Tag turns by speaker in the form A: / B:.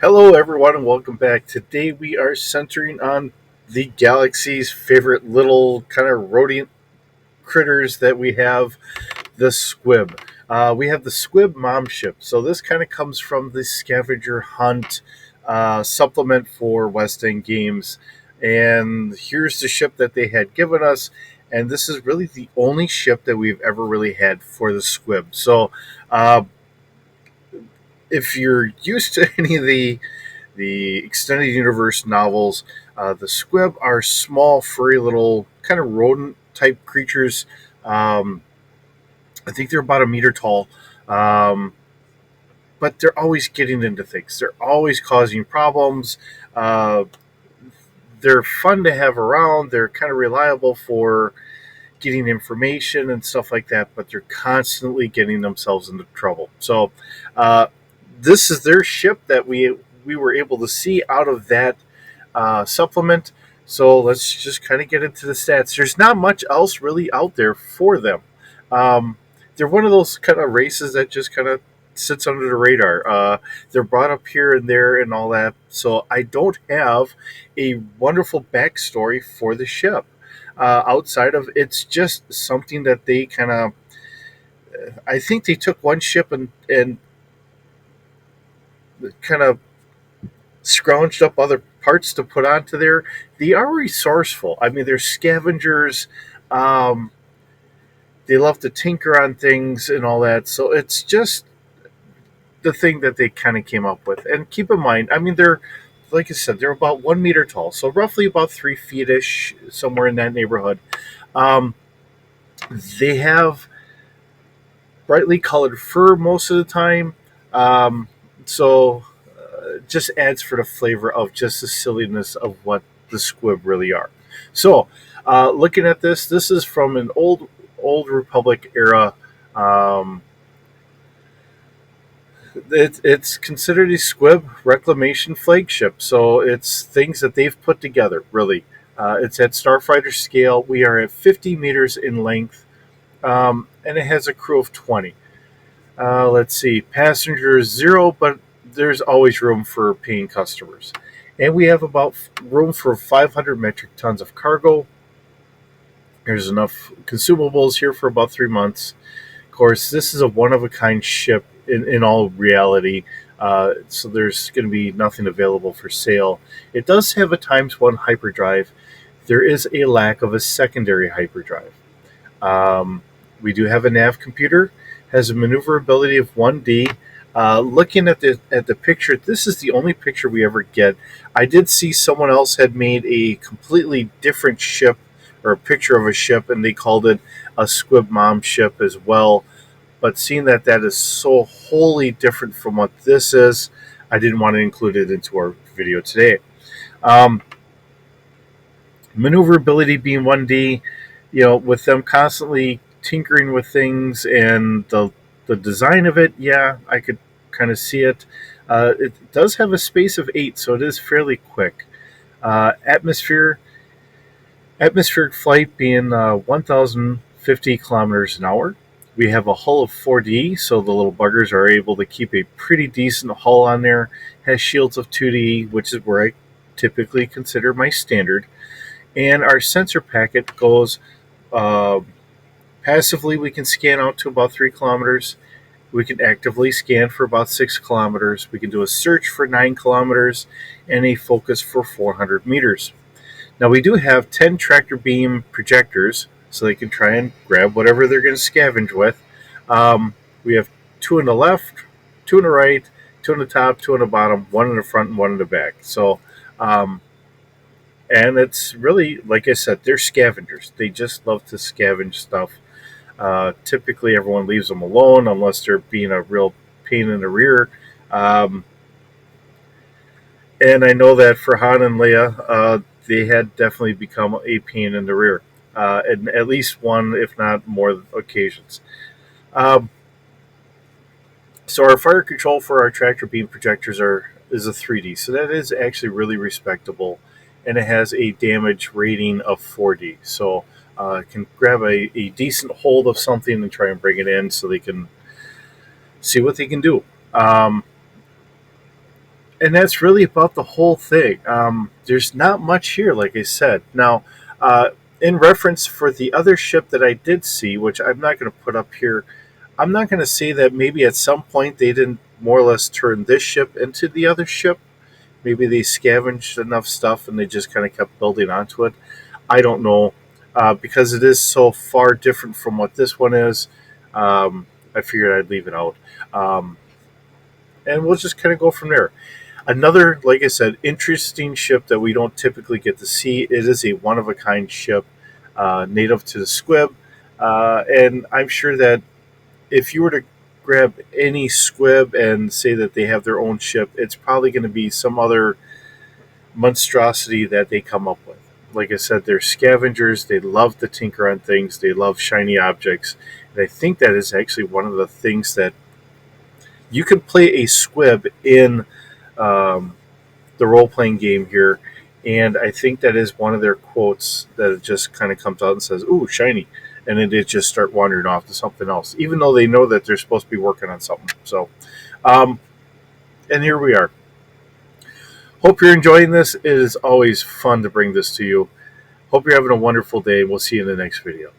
A: Hello, everyone, and welcome back. Today we are centering on the galaxy's favorite little kind of rodent critters that we have, the squib. We have the Squib Momship. So this kind of comes from the scavenger hunt supplement for West End Games. And here's the ship that they had given us. And this is really the only ship that we've ever really had for the squib. So uh, if you're used to any of the extended universe novels. The squib are small, furry little kind of rodent type creatures. Um, I think they're about a meter tall, um, but they're always getting into things. They're always causing problems. Uh, they're fun to have around. They're kind of reliable for getting information and stuff like that, but they're constantly getting themselves into trouble. So, uh, this is their ship that we were able to see out of that supplement. So let's just kind of get into the stats. There's not much else really out there for them. Um, they're one of those kind of races that just kind of sits under the radar. They're brought up here and there and all that. So I don't have a wonderful backstory for the ship. Outside of it's just something that they kind of, I think they took one ship and kind of scrounged up other parts to put onto there. They are resourceful. I mean, they're scavengers. Um, they love to tinker on things and all that. So it's just the thing that they kind of came up with. And keep in mind, I mean, they're like I said, they're about 1 meter tall, so roughly about 3 feet ish, somewhere in that neighborhood. Um, they have brightly colored fur most of the time. Um, so just adds for the flavor of just the silliness of what the squib really are. So, looking at this is from an old Republic era. Um, it's considered a squib reclamation flagship, so it's things that they've put together. Really, it's at starfighter scale. We are at 50 meters in length, and it has a crew of 20. Let's see, passengers zero, but there's always room for paying customers. And we have about room for 500 metric tons of cargo. There's enough consumables here for about 3 months. Of course, this is a one of a kind ship in all reality, so there's going to be nothing available for sale. It does have a times one hyperdrive. There is a lack of a secondary hyperdrive. Um, we do have a nav computer, has a maneuverability of 1D. Looking at the picture, this is the only picture we ever get. I did see someone else had made a completely different ship or a picture of a ship, and they called it a Squib Mom ship as well. But seeing that that is so wholly different from what this is, I didn't want to include it into our video today. Um, Maneuverability being 1D, with them constantly tinkering with things and the design of it, yeah, I could kind of see it. It does have a space of 8, so it is fairly quick. Atmospheric flight being 1,050 kilometers an hour. We have a hull of 4D, so the little buggers are able to keep a pretty decent hull on there. Has shields of 2D, which is where I typically consider my standard. And our sensor packet goes uh, passively, we can scan out to about 3 kilometers. We can actively scan for about 6 kilometers. We can do a search for 9 kilometers and a focus for 400 meters. Now, we do have 10 tractor beam projectors, so they can try and grab whatever they're going to scavenge with. We have two on the left, two on the right, two on the top, two on the bottom, one in the front, and one in the back. So, um, and it's really, like I said, they're scavengers. They just love to scavenge stuff. Typically, everyone leaves them alone unless they're being a real pain in the rear. Um, and I know that for Han and Leia, they had definitely become a pain in the rear, in at least one, if not more, occasions. Um, so our fire control for our tractor beam projectors is a 3D, so that is actually really respectable, and it has a damage rating of 4D. So it can grab a decent hold of something and try and bring it in so they can see what they can do. Um, And that's really about the whole thing. There's not much here, like I said. Now, uh, in reference for the other ship that I did see, which I'm not going to put up here, I'm not going to say that maybe at some point they didn't more or less turn this ship into the other ship. Maybe they scavenged enough stuff and they just kind of kept building onto it. I don't know. Because it is so far different from what this one is, I figured I'd leave it out. Um, and we'll just kind of go from there. Another, like I said, interesting ship that we don't typically get to see. It is a one of a kind ship, native to the Squib. And I'm sure that if you were to grab any Squib and say that they have their own ship, it's probably going to be some other monstrosity that they come up with. Like I said, they're scavengers. They love to tinker on things. They love shiny objects. And I think that is actually one of the things that you can play a Squib in um, the role playing game here. And I think that is one of their quotes that it just kind of comes out and says, "Ooh, shiny." And then they just start wandering off to something else, even though they know that they're supposed to be working on something. So, um, and here we are. Hope you're enjoying this. It is always fun to bring this to you. Hope you're having a wonderful day. We'll see you in the next video.